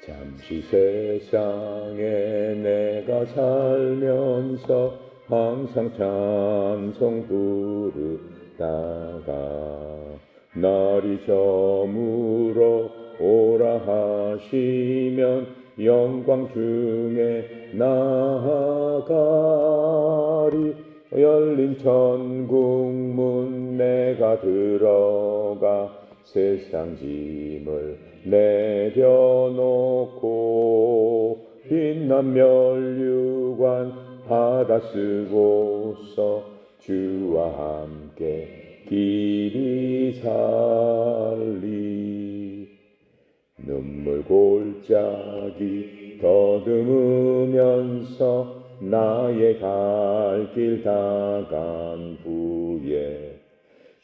잠시 세상에 내가 살면서 항상 찬송 부르다가 날이 저물어 오라 하시면 영광 중에 나아가리. 열린 천국 문 내가 들어가 세상 짐을 내려놓고 빛난 면류관 받아 쓰고서 주와 함께 길이 살리. 눈물 골짜기 더듬으면서 나의 갈 길 다 간 후에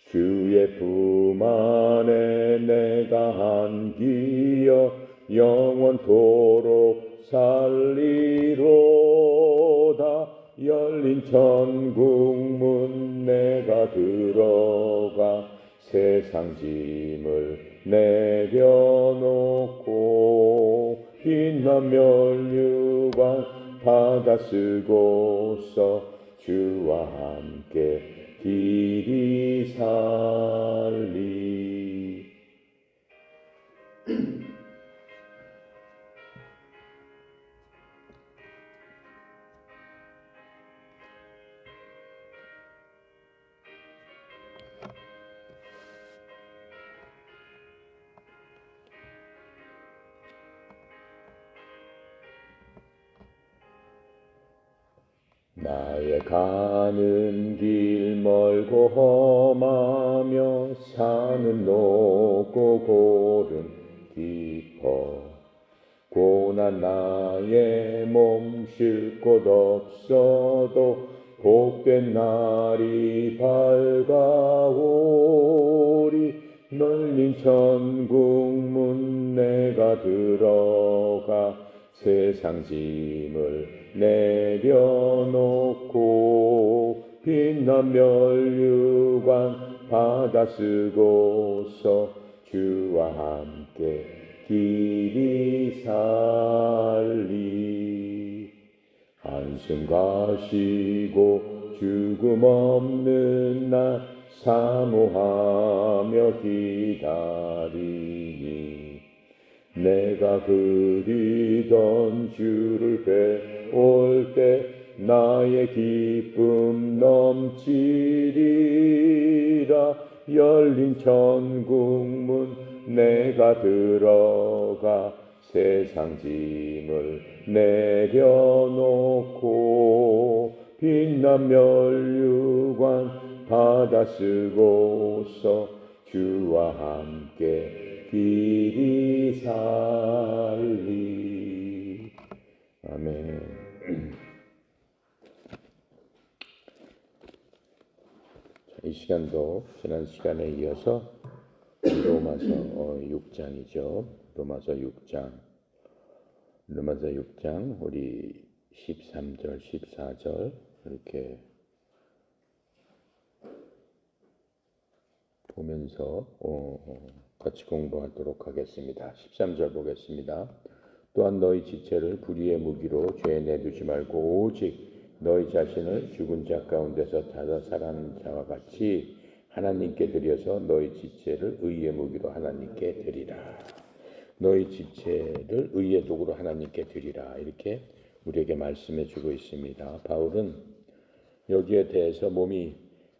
주의 품 안에 내가 안기어 영원토록 살리로다. 열린 천국 문 내가 들어가 세상 짐을 내려놓고 빛난 면류관 받아 쓰고서 주와 함께 길이 살리. 나의 가는 길 멀고 험하며 산은 높고 골은 깊어 고난 나의 몸 쉴 곳 없어도 복된 날이 밝아오리. 널린 천국 문 내가 들어가 세상 짐을 내려놓고 빛난 면류관 받아 쓰고서 주와 함께 길이 살리. 한숨 가시고 죽음 없는 날 사모하며 기다리니 내가 그리던 주를 뵈올 때 나의 기쁨 넘치리라. 열린 천국 문 내가 들어가 세상 짐을 내려놓고 빛난 면류관 받아 쓰고서 주와 함께 길이 살리. 아멘. 이 시간도 지난 시간에 이어서 로마서 6장이죠. 로마서 6장 우리 13절, 14절 이렇게 보면서 같이 공부하도록 하겠습니다. 13절 보겠습니다. 또한 너희 지체를 불의의 무기로 죄에 내두지 말고 오직 너희 자신을 죽은 자 가운데서 찾아 살아난 자와 같이 하나님께 드려서 너희 지체를 의의 무기로 하나님께 드리라. 너희 지체를 의의 도구로 하나님께 드리라. 이렇게 우리에게 말씀해 주고 있습니다. 바울은 여기에 대해서 몸이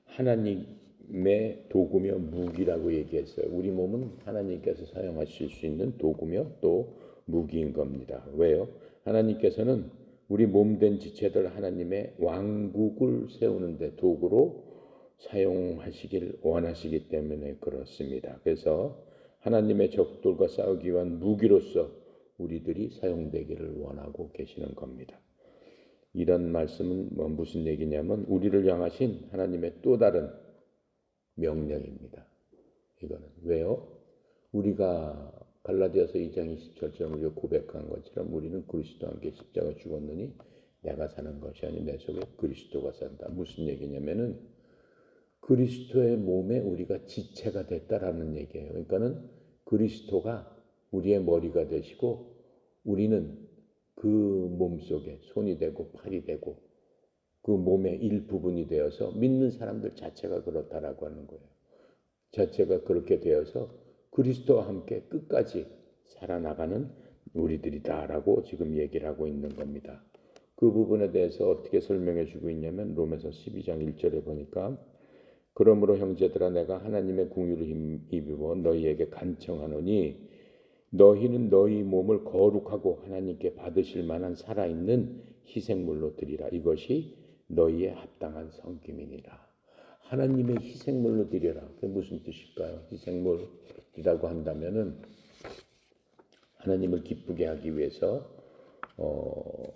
하나님의 도구며 무기라고 얘기했어요. 우리 몸은 하나님께서 사용하실 수 있는 도구며 또 무기인 겁니다. 왜요? 하나님께서는 우리 몸된 지체들 하나님의 왕국을 세우는데 도구로 사용하시길 원하시기 때문에 그렇습니다. 그래서 하나님의 적들과 싸우기 위한 무기로서 우리들이 사용되기를 원하고 계시는 겁니다. 이런 말씀은 무슨 얘기냐면 우리를 향하신 하나님의 또 다른 명령입니다. 이거는 왜요? 우리가 갈라디아서 2장 27절 우리가 고백한 것처럼 우리는 그리스도와 함께 십자가 죽었느니 내가 사는 것이 아니 내 속에 그리스도가 산다. 무슨 얘기냐면은 그리스도의 몸에 우리가 지체가 됐다라는 얘기예요. 그러니까는 그리스도가 우리의 머리가 되시고 우리는 그 몸 속에 손이 되고 팔이 되고 그 몸의 일부분이 되어서 믿는 사람들 자체가 그렇다라고 하는 거예요. 자체가 그렇게 되어서 그리스도와 함께 끝까지 살아나가는 우리들이다라고 지금 얘기를 하고 있는 겁니다. 그 부분에 대해서 어떻게 설명해 주고 있냐면 로마서 12장 1절에 보니까 그러므로 형제들아 내가 하나님의 긍휼을 힘입어 너희에게 간청하노니 너희는 너희 몸을 거룩하고 하나님께 받으실 만한 살아있는 희생물로 드리라. 이것이 너희의 합당한 섬김이니라. 하나님의 희생물로 드려라. 그게 무슨 뜻일까요? 희생물이라고 한다면은 하나님을 기쁘게 하기 위해서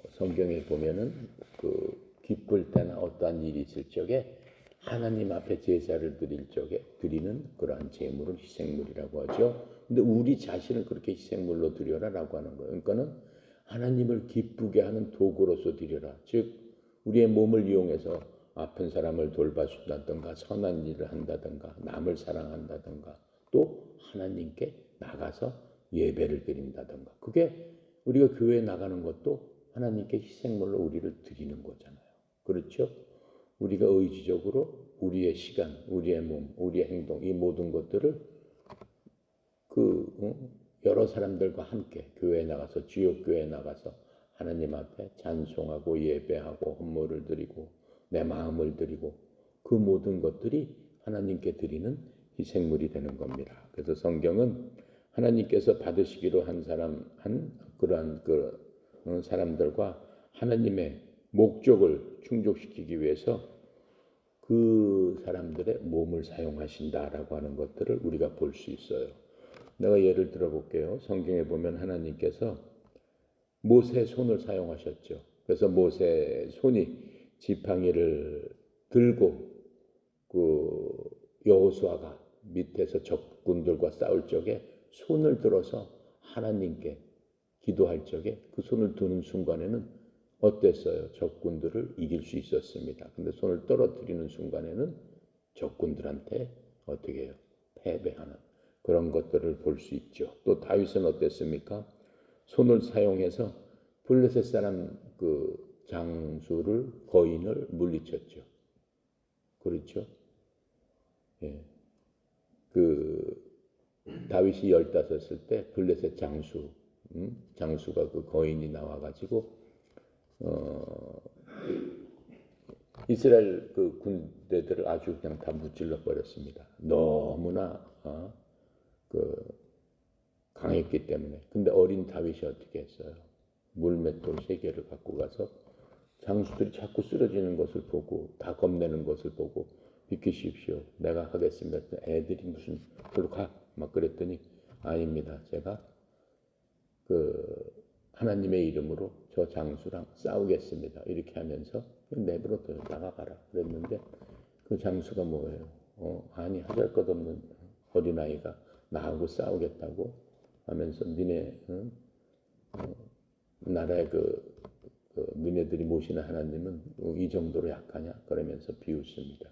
성경에 보면은 그 기쁠 때나 어떠한 일이 있을 적에 하나님 앞에 제사를 드릴 적에 드리는 그러한 제물을 희생물이라고 하죠. 근데 우리 자신을 그렇게 희생물로 드려라라고 하는 거예요. 그러니까는 하나님을 기쁘게 하는 도구로서 드려라. 즉 우리의 몸을 이용해서 아픈 사람을 돌봐준다든가 선한 일을 한다든가 남을 사랑한다든가 또 하나님께 나가서 예배를 드린다든가 그게 우리가 교회에 나가는 것도 하나님께 희생물로 우리를 드리는 거잖아요. 그렇죠? 우리가 의지적으로 우리의 시간, 우리의 몸, 우리의 행동 이 모든 것들을 여러 사람들과 함께 교회에 나가서 지역 교회에 나가서 하나님 앞에 찬송하고 예배하고 헌물을 드리고 내 마음을 드리고 그 모든 것들이 하나님께 드리는 희생물이 되는 겁니다. 그래서 성경은 하나님께서 받으시기로 한 그러한 사람들과 하나님의 목적을 충족시키기 위해서 그 사람들의 몸을 사용하신다라고 하는 것들을 우리가 볼 수 있어요. 내가 예를 들어 볼게요. 성경에 보면 하나님께서 모세의 손을 사용하셨죠. 그래서 모세의 손이 지팡이를 들고 그 여호수아가 밑에서 적군들과 싸울 적에 손을 들어서 하나님께 기도할 적에 그 손을 드는 순간에는 어땠어요? 적군들을 이길 수 있었습니다. 근데 손을 떨어뜨리는 순간에는 적군들한테 어떻게 해요? 패배하는 그런 것들을 볼 수 있죠. 또 다윗은 어땠습니까? 손을 사용해서 블레셋 사람 그 장수를 거인을 물리쳤죠. 그렇죠? 예. 그 다윗이 15살 때 블레셋 장수가 그 거인이 나와가지고 이스라엘 그 군대들을 아주 그냥 다 무찔러 버렸습니다. 너무나 그 강했기 때문에. 근데 어린 다윗이 어떻게 했어요? 물맷돌 3개를 갖고 가서 장수들이 자꾸 쓰러지는 것을 보고 다 겁내는 것을 보고 비키십시오. 내가 하겠습니다. 애들이 무슨 저로 가 막 그랬더니 아닙니다. 제가 그 하나님의 이름으로 저 장수랑 싸우겠습니다. 이렇게 하면서 내버려둬 나가가라 그랬는데 그 장수가 뭐예요? 아니 하잘것없는 어린아이가 나하고 싸우겠다고 하면서 니네 나라의 너네들이 모시는 하나님은 이 정도로 약하냐? 그러면서 비웃습니다.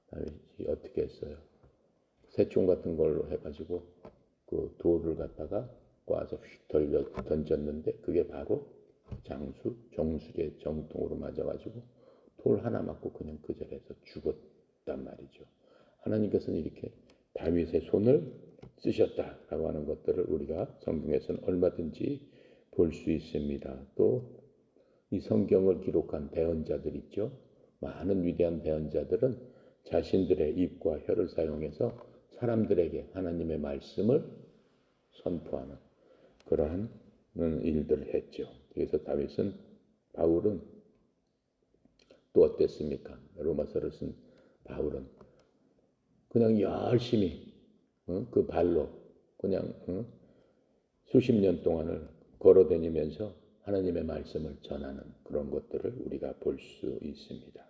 다윗이 어떻게 했어요? 새총 같은 걸로 해가지고 그 돌을 갖다가 꽈서 휙 던졌는데 그게 바로 정수리의 정통으로 맞아가지고 돌 하나 맞고 그냥 그 자리에서 죽었단 말이죠. 하나님께서는 이렇게 다윗의 손을 쓰셨다라고 하는 것들을 우리가 성경에서는 얼마든지 볼 수 있습니다. 또 이 성경을 기록한 대언자들 있죠. 많은 위대한 대언자들은 자신들의 입과 혀를 사용해서 사람들에게 하나님의 말씀을 선포하는 그러한 일들을 했죠. 그래서 바울은 또 어땠습니까? 로마서를 쓴 바울은 그냥 열심히 그 발로 그냥 수십 년 동안을 걸어다니면서 하나님의 말씀을 전하는 그런 것들을 우리가 볼 수 있습니다.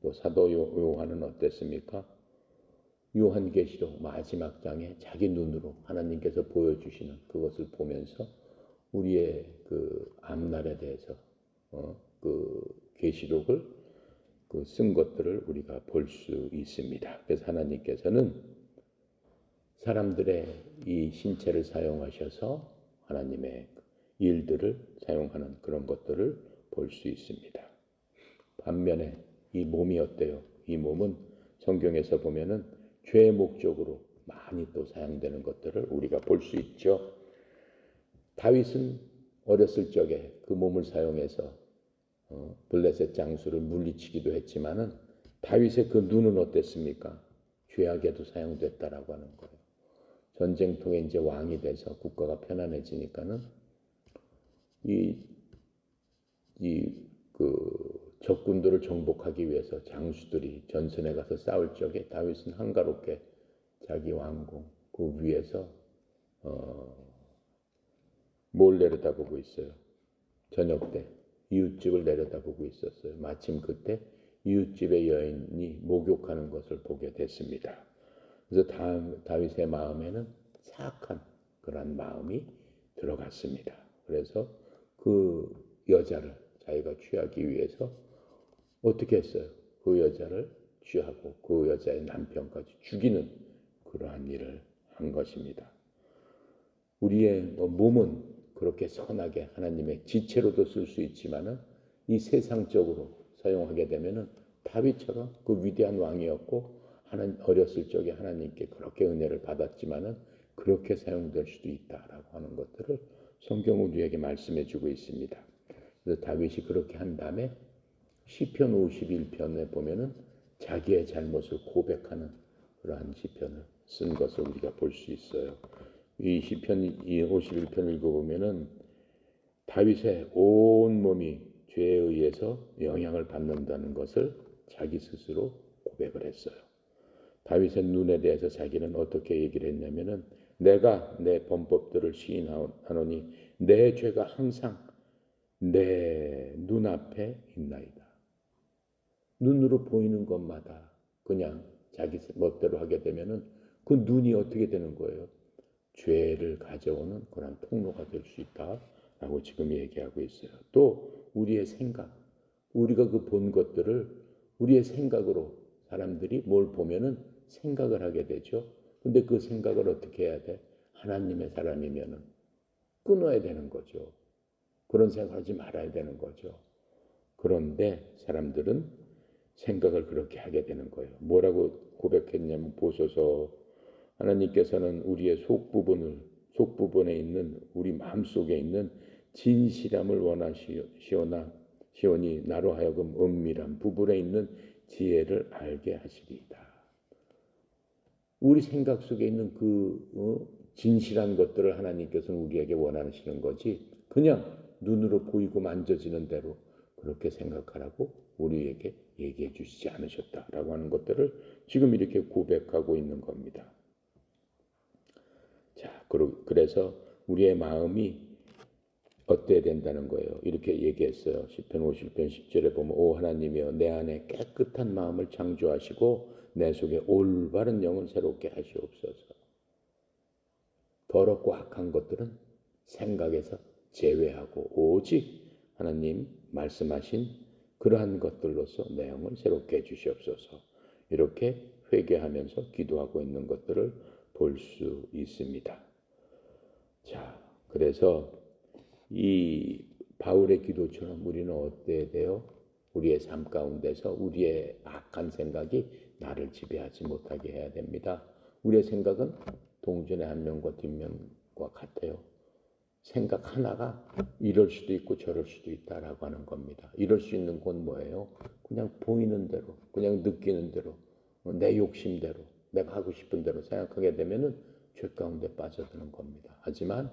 또 사도 요한은 어땠습니까? 요한계시록 마지막 장에 자기 눈으로 하나님께서 보여주시는 그것을 보면서 우리의 그 앞날에 대해서 그 계시록을 쓴 것들을 우리가 볼 수 있습니다. 그래서 하나님께서는 사람들의 이 신체를 사용하셔서 하나님의 일들을 사용하는 그런 것들을 볼 수 있습니다. 반면에 이 몸이 어때요? 이 몸은 성경에서 보면은 죄의 목적으로 많이 또 사용되는 것들을 우리가 볼 수 있죠. 다윗은 어렸을 적에 그 몸을 사용해서 블레셋 장수를 물리치기도 했지만은 다윗의 그 눈은 어땠습니까? 죄악에도 사용됐다라고 하는 거예요. 전쟁통에 이제 왕이 돼서 국가가 편안해지니까는 그 적군들을 정복하기 위해서 장수들이 전선에 가서 싸울 적에 다윗은 한가롭게 자기 왕궁 그 위에서 뭘 내려다보고 있어요? 저녁 때 이웃집을 내려다보고 있었어요. 마침 그때 이웃집의 여인이 목욕하는 것을 보게 됐습니다. 그래서 다윗의 마음에는 사악한 그런 마음이 들어갔습니다. 그래서 그 여자를 자기가 취하기 위해서 어떻게 했어요? 그 여자를 취하고 그 여자의 남편까지 죽이는 그러한 일을 한 것입니다. 우리의 몸은 그렇게 선하게 하나님의 지체로도 쓸 수 있지만은 이 세상적으로 사용하게 되면은 다윗처럼 그 위대한 왕이었고 어렸을 적에 하나님께 그렇게 은혜를 받았지만은 그렇게 사용될 수도 있다라고 하는 것들을 성경 우리에게 말씀해주고 있습니다. 그래서 다윗이 그렇게 한 다음에 시편 51편에 보면은 자기의 잘못을 고백하는 그러한 시편을 쓴 것을 우리가 볼 수 있어요. 이 시편 51편 읽어보면은 다윗의 온 몸이 죄에 의해서 영향을 받는다는 것을 자기 스스로 고백을 했어요. 다윗의 눈에 대해서 자기는 어떻게 얘기를 했냐면은 내가 내 범법들을 시인하노니 내 죄가 항상 내 눈앞에 있나이다. 눈으로 보이는 것마다 그냥 자기 멋대로 하게 되면은 그 눈이 어떻게 되는 거예요? 죄를 가져오는 그런 통로가 될 수 있다라고 지금 얘기하고 있어요. 또 우리의 생각, 우리가 그 본 것들을 우리의 생각으로 사람들이 뭘 보면은 생각을 하게 되죠. 근데 그 생각을 어떻게 해야 돼? 하나님의 사람이면은 끊어야 되는 거죠. 그런 생각하지 말아야 되는 거죠. 그런데 사람들은 생각을 그렇게 하게 되는 거예요. 뭐라고 고백했냐면 보소서 하나님께서는 우리의 속부분에 있는 우리 마음속에 있는 진실함을 원하시오니 나로 하여금 은밀한 부분에 있는 지혜를 알게 하시리이다. 우리 생각 속에 있는 그 진실한 것들을 하나님께서는 우리에게 원하시는 거지 그냥 눈으로 보이고 만져지는 대로 그렇게 생각하라고 우리에게 얘기해 주시지 않으셨다라고 하는 것들을 지금 이렇게 고백하고 있는 겁니다. 자, 그래서 우리의 마음이 어때야 된다는 거예요. 이렇게 얘기했어요. 시편 50편 10절에 보면 오 하나님이여 내 안에 깨끗한 마음을 창조하시고 내 속에 올바른 영을 새롭게 하시옵소서. 더럽고 악한 것들은 생각에서 제외하고 오직 하나님 말씀하신 그러한 것들로서 내 영을 새롭게 해주시옵소서. 이렇게 회개하면서 기도하고 있는 것들을 볼 수 있습니다. 자, 그래서 이 바울의 기도처럼 우리는 어때야 돼요? 우리의 삶 가운데서 우리의 악한 생각이 나를 지배하지 못하게 해야 됩니다. 우리의 생각은 동전의 앞면과 뒷면과 같아요. 생각 하나가 이럴 수도 있고 저럴 수도 있다라고 하는 겁니다. 이럴 수 있는 건 뭐예요? 그냥 보이는 대로, 그냥 느끼는 대로, 내 욕심대로, 내가 하고 싶은 대로 생각하게 되면은 죄 가운데 빠져드는 겁니다. 하지만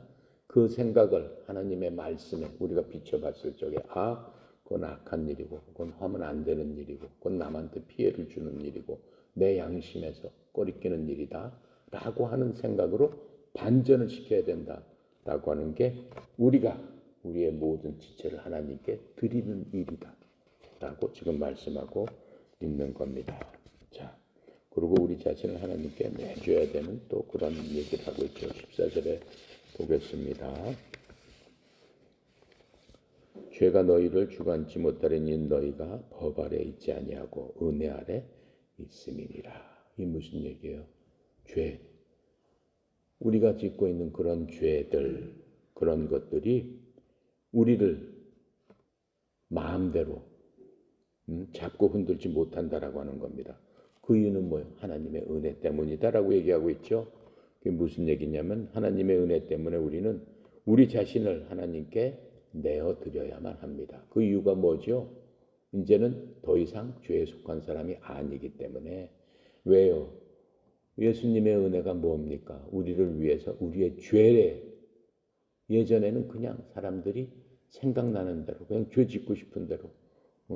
그 생각을 하나님의 말씀에 우리가 비춰봤을 적에 그건 악한 일이고 그건 하면 안 되는 일이고 그건 남한테 피해를 주는 일이고 내 양심에서 꺼리끼는 일이다 라고 하는 생각으로 반전을 시켜야 된다라고 하는 게 우리가 우리의 모든 지체를 하나님께 드리는 일이다 라고 지금 말씀하고 있는 겁니다. 자, 그리고 우리 자신을 하나님께 내줘야 되는 또 그런 얘기를 하고 있죠. 14절에 보겠습니다. 죄가 너희를 주관치 못하리니 너희가 법 아래 있지 아니하고 은혜 아래 있음이니라. 이 무슨 얘기예요? 죄. 우리가 짓고 있는 그런 죄들, 그런 것들이 우리를 마음대로 잡고 흔들지 못한다라고 하는 겁니다. 그 이유는 뭐예요? 하나님의 은혜 때문이다라고 얘기하고 있죠. 그게 무슨 얘기냐면 하나님의 은혜 때문에 우리는 우리 자신을 하나님께 내어드려야만 합니다. 그 이유가 뭐죠? 이제는 더 이상 죄에 속한 사람이 아니기 때문에. 왜요? 예수님의 은혜가 뭡니까? 우리를 위해서 우리의 죄에, 예전에는 그냥 사람들이 생각나는 대로 그냥 죄 짓고 싶은 대로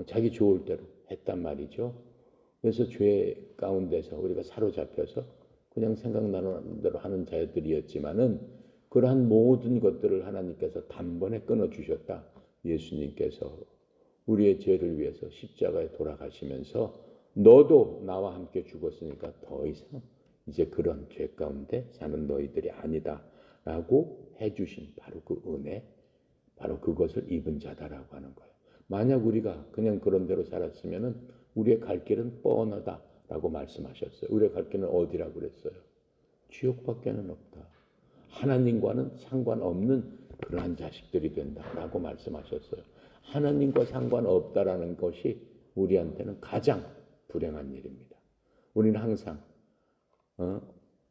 자기 좋을 대로 했단 말이죠. 그래서 죄 가운데서 우리가 사로잡혀서 그냥 생각나는 대로 하는 자들이었지만은 그러한 모든 것들을 하나님께서 단번에 끊어주셨다. 예수님께서 우리의 죄를 위해서 십자가에 돌아가시면서 너도 나와 함께 죽었으니까 더 이상 이제 그런 죄 가운데 사는 너희들이 아니다 라고 해주신 바로 그 은혜, 바로 그것을 입은 자다라고 하는 거예요. 만약 우리가 그냥 그런 대로 살았으면 우리의 갈 길은 뻔하다라고 말씀하셨어요. 우리의 갈 길은 어디라고 그랬어요? 지옥밖에는 없다. 하나님과는 상관없는 그러한 자식들이 된다라고 말씀하셨어요. 하나님과 상관없다라는 것이 우리한테는 가장 불행한 일입니다. 우리는 항상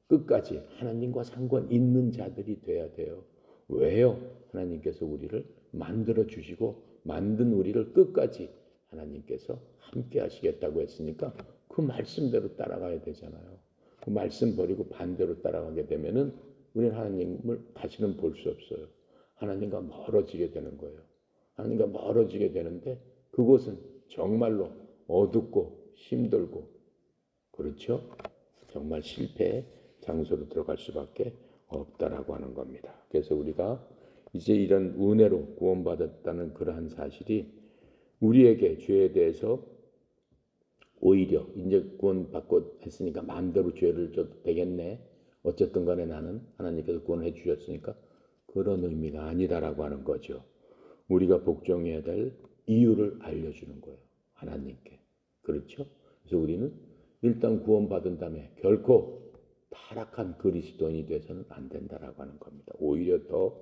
끝까지 하나님과 상관 있는 자들이 돼야 돼요. 왜요? 하나님께서 우리를 만들어 주시고 만든 우리를 끝까지 하나님께서 함께 하시겠다고 했으니까 그 말씀대로 따라가야 되잖아요. 그 말씀 버리고 반대로 따라가게 되면은 우리는 하나님을 다시는 볼 수 없어요. 하나님과 멀어지게 되는 거예요. 하나님과 멀어지게 되는데 그곳은 정말로 어둡고 힘들고, 그렇죠? 정말 실패의 장소로 들어갈 수밖에 없다라고 하는 겁니다. 그래서 우리가 이제 이런 은혜로 구원받았다는 그러한 사실이 우리에게 죄에 대해서 오히려 이제 구원받고 했으니까 마음대로 죄를 져도 되겠네. 어쨌든 간에 나는 하나님께서 구원해 주셨으니까 그런 의미가 아니다라고 하는 거죠. 우리가 복종해야 될 이유를 알려주는 거예요. 하나님께. 그렇죠? 그래서 우리는 일단 구원받은 다음에 결코 타락한 그리스도인이 돼서는 안 된다라고 하는 겁니다. 오히려 더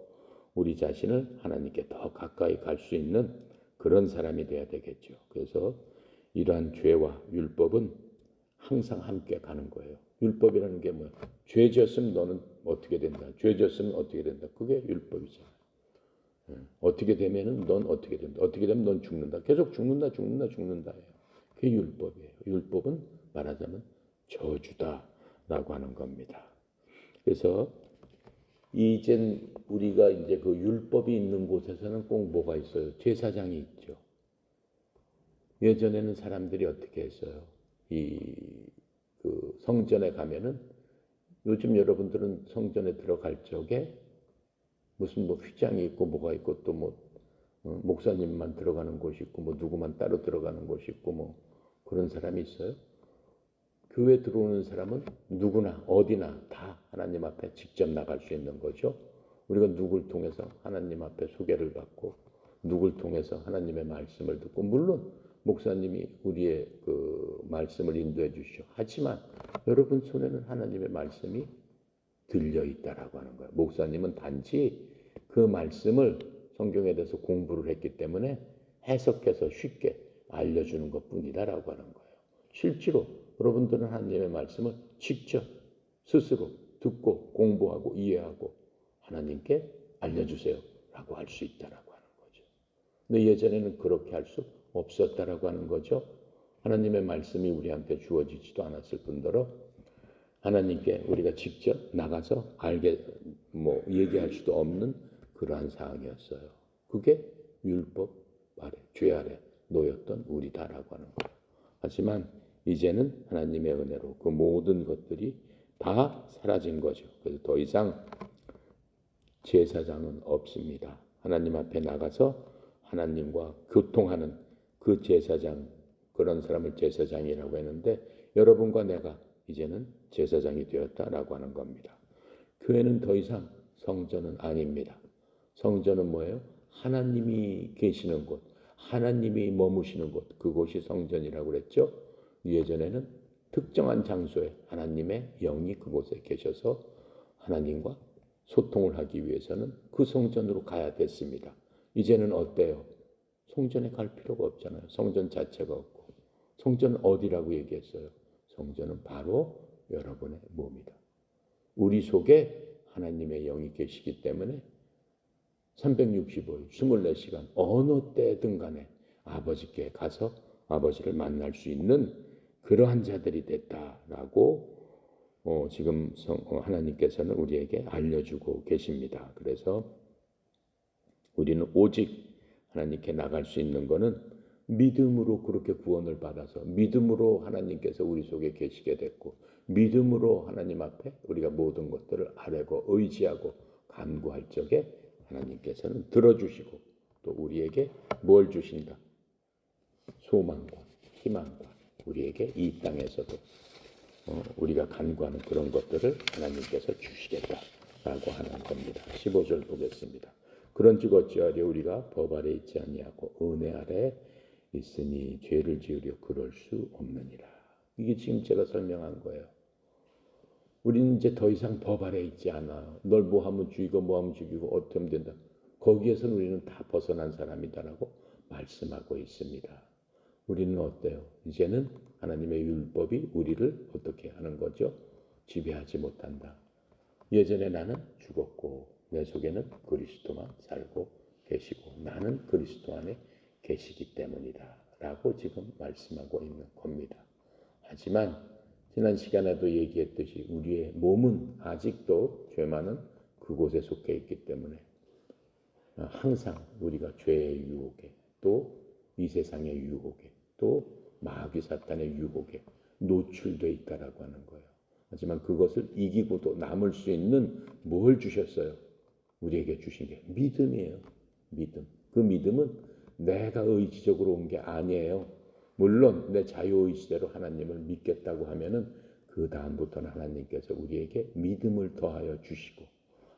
우리 자신을 하나님께 더 가까이 갈 수 있는 그런 사람이 돼야 되겠죠. 그래서 이러한 죄와 율법은 항상 함께 가는 거예요. 율법이라는 게 뭐야? 죄 지었으면 너는 어떻게 된다. 죄 지었으면 어떻게 된다. 그게 율법이잖아. 어떻게 되면은 넌 어떻게 된다. 어떻게 되면 넌 죽는다. 계속 죽는다. 그게 율법이에요. 율법은 말하자면 저주다라고 하는 겁니다. 그래서 이젠 우리가 이제 그 율법이 있는 곳에서는 꼭 뭐가 있어요? 제사장이 있죠. 예전에는 사람들이 어떻게 했어요? 그 성전에 가면은, 요즘 여러분들은 성전에 들어갈 적에 무슨 뭐 휘장이 있고 뭐가 있고 또 뭐 목사님만 들어가는 곳이 있고 뭐 누구만 따로 들어가는 곳이 있고 뭐 그런 사람이 있어요. 교회 들어오는 사람은 누구나 어디나 다 하나님 앞에 직접 나갈 수 있는 거죠. 우리가 누굴 통해서 하나님 앞에 소개를 받고 누굴 통해서 하나님의 말씀을 듣고, 물론 목사님이 우리의 그 말씀을 인도해 주시죠. 하지만 여러분 손에는 하나님의 말씀이 들려 있다라고 하는 거예요. 목사님은 단지 그 말씀을 성경에 대해서 공부를 했기 때문에 해석해서 쉽게 알려주는 것뿐이다라고 하는 거예요. 실제로 여러분들은 하나님의 말씀을 직접 스스로 듣고 공부하고 이해하고 하나님께 알려주세요라고 할 수 있다라고 하는 거죠. 근데 예전에는 그렇게 할 수 없었다라고 하는 거죠. 하나님의 말씀이 우리한테 주어지지도 않았을 뿐더러 하나님께 우리가 직접 나가서 얘기할 수도 없는 그러한 상황이었어요. 그게 율법 아래, 죄 아래 놓였던 우리다라고 하는 거예요. 하지만 이제는 하나님의 은혜로 그 모든 것들이 다 사라진 거죠. 그래서 더 이상 제사장은 없습니다. 하나님 앞에 나가서 하나님과 교통하는 그 제사장, 그런 사람을 제사장이라고 했는데 여러분과 내가 이제는 제사장이 되었다라고 하는 겁니다. 교회는 더 이상 성전은 아닙니다. 성전은 뭐예요? 하나님이 계시는 곳, 하나님이 머무시는 곳, 그곳이 성전이라고 그랬죠. 예전에는 특정한 장소에 하나님의 영이 그곳에 계셔서 하나님과 소통을 하기 위해서는 그 성전으로 가야 됐습니다. 이제는 어때요? 성전에 갈 필요가 없잖아요. 성전 자체가 없고. 성전은 어디라고 얘기했어요? 성전은 바로 여러분의 몸이다. 우리 속에 하나님의 영이 계시기 때문에 365일 24시간 어느 때든 간에 아버지께 가서 아버지를 만날 수 있는 그러한 자들이 됐다라고 지금 하나님께서는 우리에게 알려주고 계십니다. 그래서 우리는 오직 하나님께 나갈 수 있는 것은 믿음으로 그렇게 구원을 받아서 믿음으로 하나님께서 우리 속에 계시게 됐고 믿음으로 하나님 앞에 우리가 모든 것들을 아뢰고 의지하고 간구할 적에 하나님께서는 들어주시고 또 우리에게 뭘 주신다? 소망과 희망과 우리에게 이 땅에서도 우리가 간구하는 그런 것들을 하나님께서 주시겠다라고 하는 겁니다. 15절 보겠습니다. 그런즉 어찌하려 우리가 법 아래 있지 아니하고 은혜 아래 있으니 죄를 지으려 그럴 수 없느니라. 이게 지금 제가 설명한 거예요. 우리는 이제 더 이상 법 아래 있지 않아요. 널 뭐 하면 죽이고 뭐 하면 죽이고 어떻게 하면 된다. 거기에서는 우리는 다 벗어난 사람이다라고 말씀하고 있습니다. 우리는 어때요? 이제는 하나님의 율법이 우리를 어떻게 하는 거죠? 지배하지 못한다. 예전에 나는 죽었고 내 속에는 그리스도만 살고 계시고 나는 그리스도 안에 계시기 때문이다 라고 지금 말씀하고 있는 겁니다. 하지만 지난 시간에도 얘기했듯이 우리의 몸은 아직도 죄 많은 그곳에 속해 있기 때문에 항상 우리가 죄의 유혹에 또 이 세상의 유혹에 또 마귀 사탄의 유혹에 노출되어 있다라고 하는 거예요. 하지만 그것을 이기고도 남을 수 있는 뭘 주셨어요? 우리에게 주신 게 믿음이에요. 믿음. 그 믿음은 내가 의지적으로 온 게 아니에요. 물론 내 자유의지대로 하나님을 믿겠다고 하면은 그 다음부터는 하나님께서 우리에게 믿음을 더하여 주시고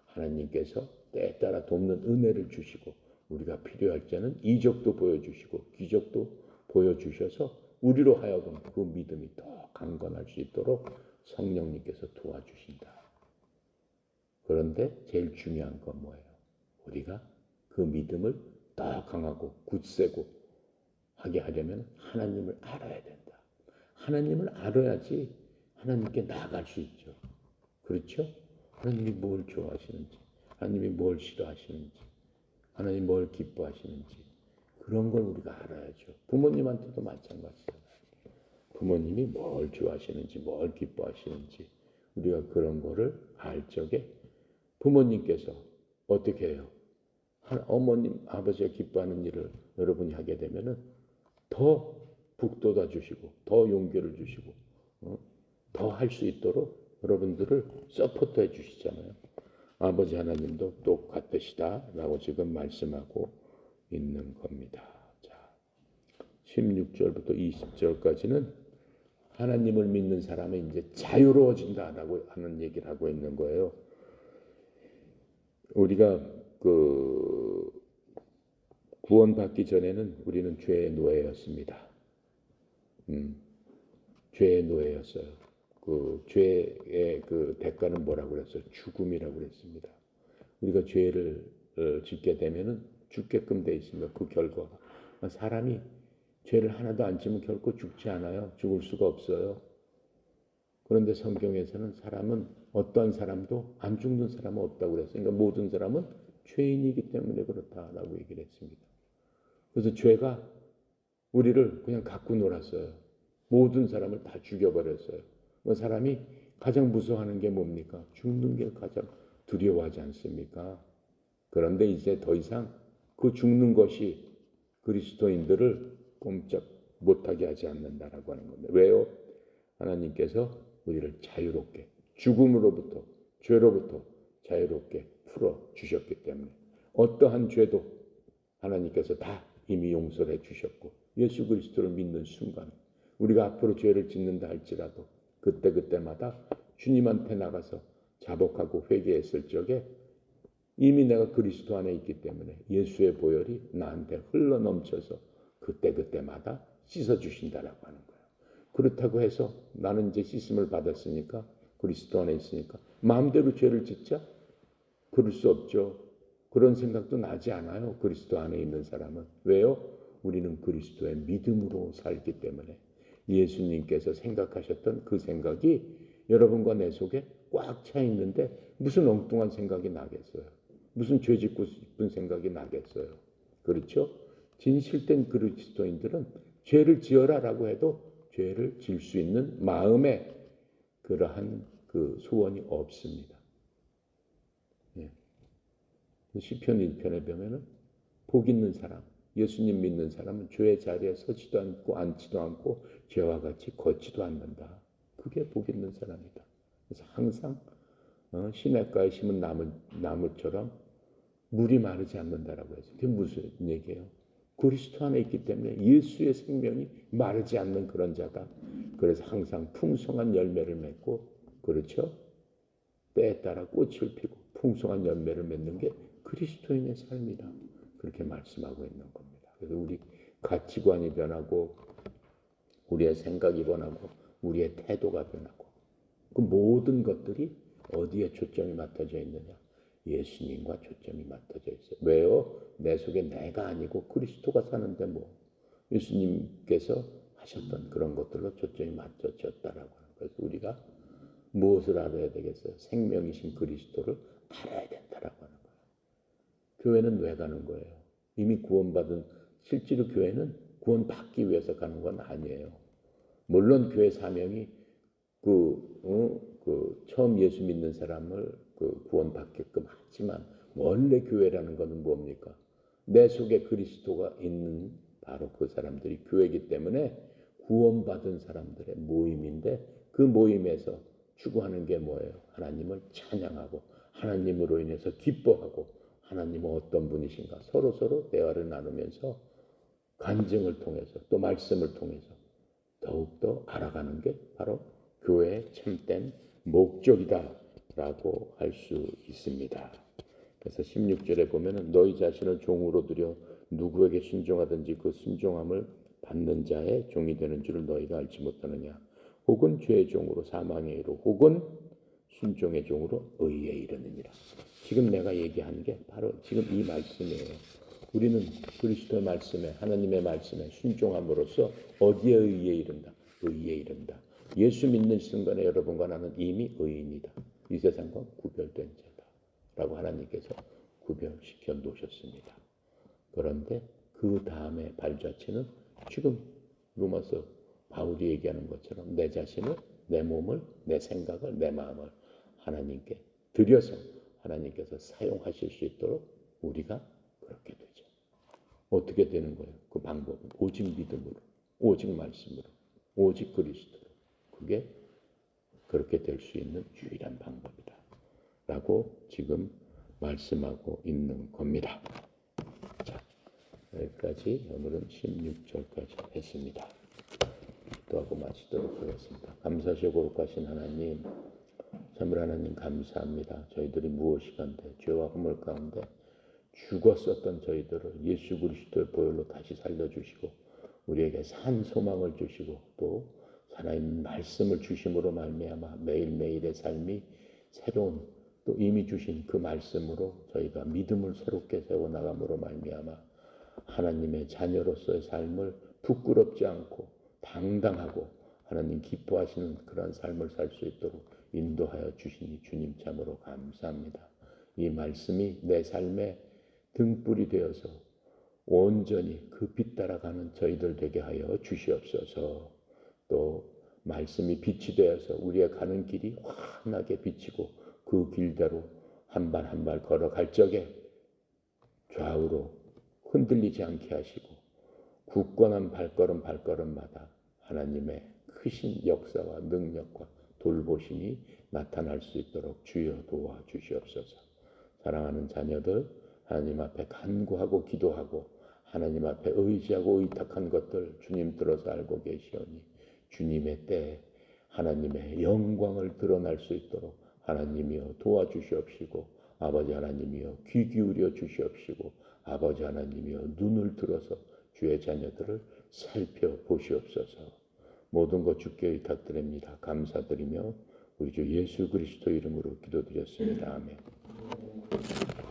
하나님께서 때에 따라 돕는 은혜를 주시고 우리가 필요할 때는 이적도 보여주시고 기적도 보여주셔서 우리로 하여금 그 믿음이 더 강건할 수 있도록 성령님께서 도와주신다. 그런데 제일 중요한 건 뭐예요? 우리가 그 믿음을 더 강하고 굳세고 하게 하려면 하나님을 알아야 된다. 하나님을 알아야지 하나님께 나아갈 수 있죠. 그렇죠? 하나님이 뭘 좋아하시는지, 하나님이 뭘 싫어하시는지, 하나님이 뭘 기뻐하시는지 그런 걸 우리가 알아야죠. 부모님한테도 마찬가지잖아요. 부모님이 뭘 좋아하시는지, 뭘 기뻐하시는지 우리가 그런 거를 알 적에 부모님께서 어떻게 해요? 어머님, 아버지가 기뻐하는 일을 여러분이 하게 되면은 더 북돋아 주시고 더 용기를 주시고 더 할 수 있도록 여러분들을 서포트해 주시잖아요. 아버지 하나님도 똑같으시다 라고 지금 말씀하고 있는 겁니다. 자, 16절부터 20절까지는 하나님을 믿는 사람은 이제 자유로워진다라고 하는 얘기를 하고 있는 거예요. 우리가 구원받기 전에는 우리는 죄의 노예였습니다. 죄의 노예였어요. 그 죄의 그 대가는 뭐라고 그랬어요? 죽음이라고 그랬습니다. 우리가 죄를 짓게 되면은 죽게끔 돼 있습니다. 그 결과가 사람이 죄를 하나도 안 지면 결코 죽지 않아요. 죽을 수가 없어요. 그런데 성경에서는 사람은 어떤 사람도 안 죽는 사람은 없다고 그랬어요. 그러니까 모든 사람은 죄인이기 때문에 그렇다라고 얘기를 했습니다. 그래서 죄가 우리를 그냥 갖고 놀았어요. 모든 사람을 다 죽여버렸어요. 그 사람이 가장 무서워하는 게 뭡니까? 죽는 게 가장 두려워하지 않습니까? 그런데 이제 더 이상 그 죽는 것이 그리스도인들을 꼼짝 못하게 하지 않는다라고 하는 겁니다. 왜요? 하나님께서 우리를 자유롭게 죽음으로부터 죄로부터 자유롭게 풀어주셨기 때문에 어떠한 죄도 하나님께서 다 이미 용서를 해주셨고 예수 그리스도를 믿는 순간 우리가 앞으로 죄를 짓는다 할지라도 그때마다 주님한테 나가서 자복하고 회개했을 적에 이미 내가 그리스도 안에 있기 때문에 예수의 보혈이 나한테 흘러넘쳐서 그때마다 씻어주신다라고 하는 거예요. 그렇다고 해서 나는 이제 씻음을 받았으니까 그리스도 안에 있으니까 마음대로 죄를 짓자? 그럴 수 없죠. 그런 생각도 나지 않아요. 그리스도 안에 있는 사람은. 왜요? 우리는 그리스도의 믿음으로 살기 때문에 예수님께서 생각하셨던 그 생각이 여러분과 내 속에 꽉 차 있는데 무슨 엉뚱한 생각이 나겠어요? 무슨 죄 짓고 싶은 생각이 나겠어요? 그렇죠? 진실된 그리스도인들은 죄를 지어라라고 해도 죄를 지을 수 있는 마음에 그러한 그 소원이 없습니다. 예. 시편 1편에 보면은 복 있는 사람, 예수님 믿는 사람은 죄의 자리에 서지도 않고 앉지도 않고 죄와 같이 걷지도 않는다. 그게 복 있는 사람이다. 그래서 항상 시냇가에 심은 나무처럼 물이 마르지 않는다라고 해서 그게 무슨 얘기예요? 그리스도 안에 있기 때문에 예수의 생명이 마르지 않는 그런 자다. 그래서 항상 풍성한 열매를 맺고, 그렇죠? 때에 따라 꽃을 피고 풍성한 열매를 맺는 게 그리스도인의 삶이다. 그렇게 말씀하고 있는 겁니다. 그래서 우리 가치관이 변하고 우리의 생각이 변하고 우리의 태도가 변하고 그 모든 것들이 어디에 초점이 맞춰져 있느냐? 예수님과 초점이 맞춰져 있어요. 왜요? 내 속에 내가 아니고 그리스도가 사는데 뭐 예수님께서 하셨던 그런 것들로 초점이 맞춰졌다라고 하는 거예요. 그래서 우리가 무엇을 알아야 되겠어요? 생명이신 그리스도를 알아야 된다라고 하는 거예요. 교회는 왜 가는 거예요? 이미 구원받은, 실제로 교회는 구원받기 위해서 가는 건 아니에요. 물론 교회 사명이 처음 예수 믿는 사람을 구원받게끔 하지만 원래 교회라는 것은 뭡니까? 내 속에 그리스도가 있는 바로 그 사람들이 교회이기 때문에 구원받은 사람들의 모임인데 그 모임에서 추구하는 게 뭐예요? 하나님을 찬양하고 하나님으로 인해서 기뻐하고 하나님은 어떤 분이신가 서로 대화를 나누면서 간증을 통해서 또 말씀을 통해서 더욱더 알아가는 게 바로 교회의 참된 목적이다라고 할 수 있습니다. 그래서 16절에 보면은 너희 자신을 종으로 들여 누구에게 순종하든지 그 순종함을 받는 자의 종이 되는 줄을 너희가 알지 못하느냐. 혹은 죄의 종으로 사망에 이르 혹은 순종의 종으로 의에 이르느니라. 지금 내가 얘기하는 게 바로 지금 이 말씀이에요. 우리는 그리스도의 말씀에 하나님의 말씀에 순종함으로써 어디에 의에 이른다? 의에 이른다. 예수 믿는 순간에 여러분과 나는 이미 의인이다. 이 세상과 구별된 자다라고 하나님께서 구별시켜 놓으셨습니다. 그런데 그 다음에 발자취는 지금 로마서 바울이 얘기하는 것처럼 내 자신을, 내 몸을, 내 생각을, 내 마음을 하나님께 드려서 하나님께서 사용하실 수 있도록 우리가 그렇게 되죠. 어떻게 되는 거예요? 그 방법은 오직 믿음으로, 오직 말씀으로, 오직 그리스도로. 그게 그렇게 될 수 있는 유일한 방법이다 라고 지금 말씀하고 있는 겁니다. 자, 여기까지 오늘은 16절까지 했습니다. 기도하고 마치도록 하겠습니다. 감사하시고 거룩하신 하나님, 참으로 하나님 감사합니다. 저희들이 무엇이간데 죄와 허물 가운데 죽었었던 저희들을 예수 그리스도의 보혈로 다시 살려주시고 우리에게 산 소망을 주시고 또 살아있는 말씀을 주심으로 말미암아 매일매일의 삶이 새로운 또 이미 주신 그 말씀으로 저희가 믿음을 새롭게 세워나감으로 말미암아 하나님의 자녀로서의 삶을 부끄럽지 않고 당당하고 하나님 기뻐하시는 그런 삶을 살 수 있도록 인도하여 주시니 주님 참으로 감사합니다. 이 말씀이 내 삶의 등불이 되어서 온전히 그 빛 따라가는 저희들 되게 하여 주시옵소서. 또 말씀이 빛이 되어서 우리의 가는 길이 환하게 비치고 그 길대로 한 발 한 발 걸어갈 적에 좌우로 흔들리지 않게 하시고 굳건한 발걸음마다 하나님의 크신 역사와 능력과 돌보심이 나타날 수 있도록 주여 도와주시옵소서. 사랑하는 자녀들 하나님 앞에 간구하고 기도하고 하나님 앞에 의지하고 의탁한 것들 주님 들어서 알고 계시오니 주님의 때에 하나님의 영광을 드러날 수 있도록 하나님이여 도와주시옵시고 아버지 하나님이여 귀 기울여 주시옵시고 아버지 하나님이여 눈을 들어서 주의 자녀들을 살펴보시옵소서. 모든 것 주께 의탁드립니다. 감사드리며 우리 주 예수 그리스도 이름으로 기도드렸습니다. 아멘.